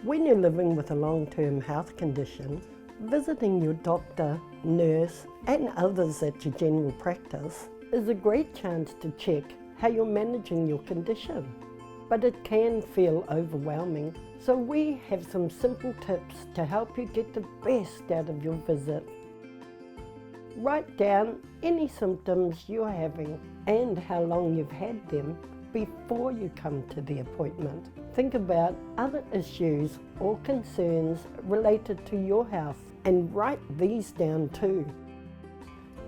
When you're living with a long-term health condition, visiting your doctor, nurse and others at your general practice is a great chance to check how you're managing your condition. But it can feel overwhelming, so we have some simple tips to help you get the best out of your visit. Write down any symptoms you're having and how long you've had them before you come to the appointment. Think about other issues or concerns related to your health and write these down too.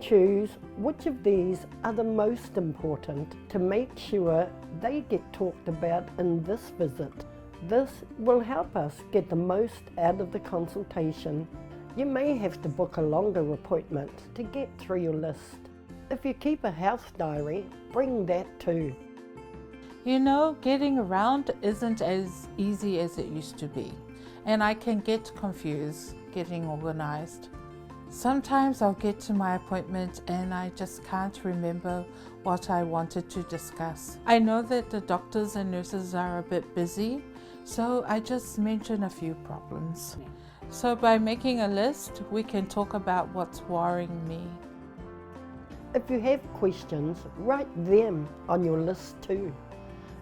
Choose which of these are the most important to make sure they get talked about in this visit. This will help us get the most out of the consultation. You may have to book a longer appointment to get through your list. If you keep a health diary, bring that too. You know, getting around isn't as easy as it used to be, and I can get confused getting organized. Sometimes I'll get to my appointment and I just can't remember what I wanted to discuss. I know that the doctors and nurses are a bit busy, so I just mention a few problems. So by making a list, we can talk about what's worrying me. If you have questions, write them on your list too.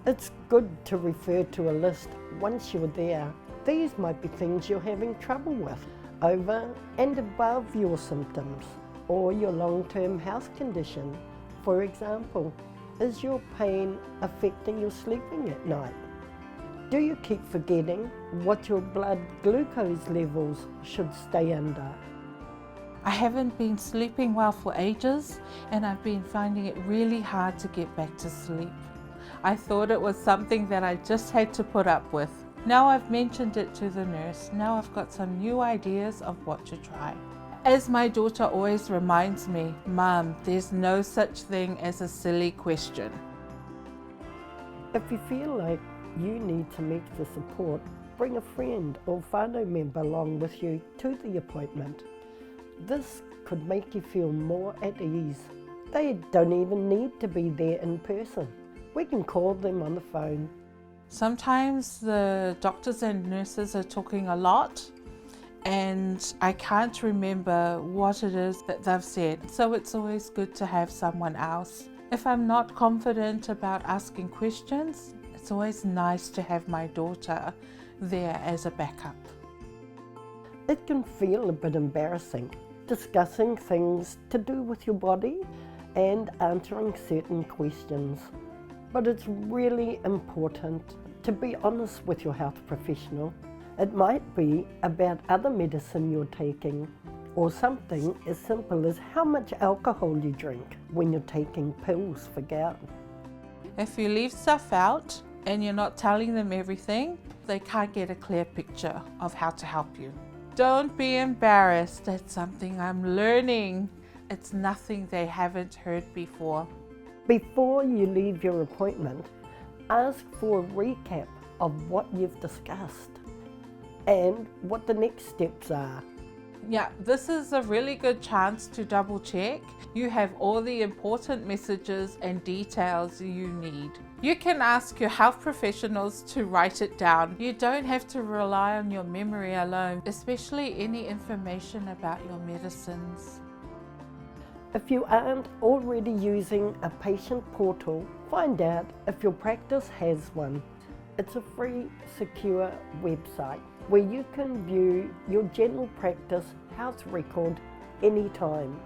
It's good to refer to a list once you're there. These might be things you're having trouble with, over and above your symptoms or your long-term health condition. For example, is your pain affecting your sleeping at night? Do you keep forgetting what your blood glucose levels should stay under? I haven't been sleeping well for ages, and I've been finding it really hard to get back to sleep. I thought it was something that I just had to put up with. Now I've mentioned it to the nurse. Now I've got some new ideas of what to try. As my daughter always reminds me, Mum, there's no such thing as a silly question. If you feel like you need some extra support, bring a friend or whānau member along with you to the appointment. This could make you feel more at ease. They don't even need to be there in person. We can call them on the phone. Sometimes the doctors and nurses are talking a lot and I can't remember what it is that they've said, so it's always good to have someone else. If I'm not confident about asking questions, it's always nice to have my daughter there as a backup. It can feel a bit embarrassing discussing things to do with your body and answering certain questions. But it's really important to be honest with your health professional. It might be about other medicine you're taking, or something as simple as how much alcohol you drink when you're taking pills for gout. If you leave stuff out and you're not telling them everything, they can't get a clear picture of how to help you. Don't be embarrassed. That's something I'm learning. It's nothing they haven't heard before. Before you leave your appointment, ask for a recap of what you've discussed and what the next steps are. Yeah, this is a really good chance to double check. You have all the important messages and details you need. You can ask your health professionals to write it down. You don't have to rely on your memory alone, especially any information about your medicines. If you aren't already using a patient portal, find out if your practice has one. It's a free, secure website where you can view your general practice health record anytime.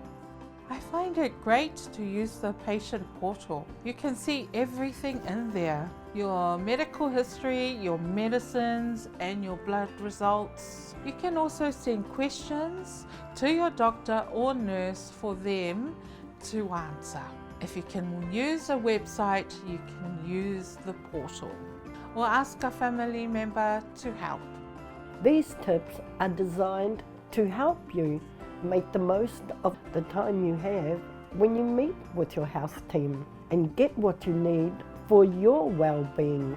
I find it great to use the patient portal. You can see everything in there. Your medical history, your medicines, and your blood results. You can also send questions to your doctor or nurse for them to answer. If you can use a website, you can use the portal. Or ask a family member to help. These tips are designed to help you make the most of the time you have when you meet with your health team and get what you need for your well-being.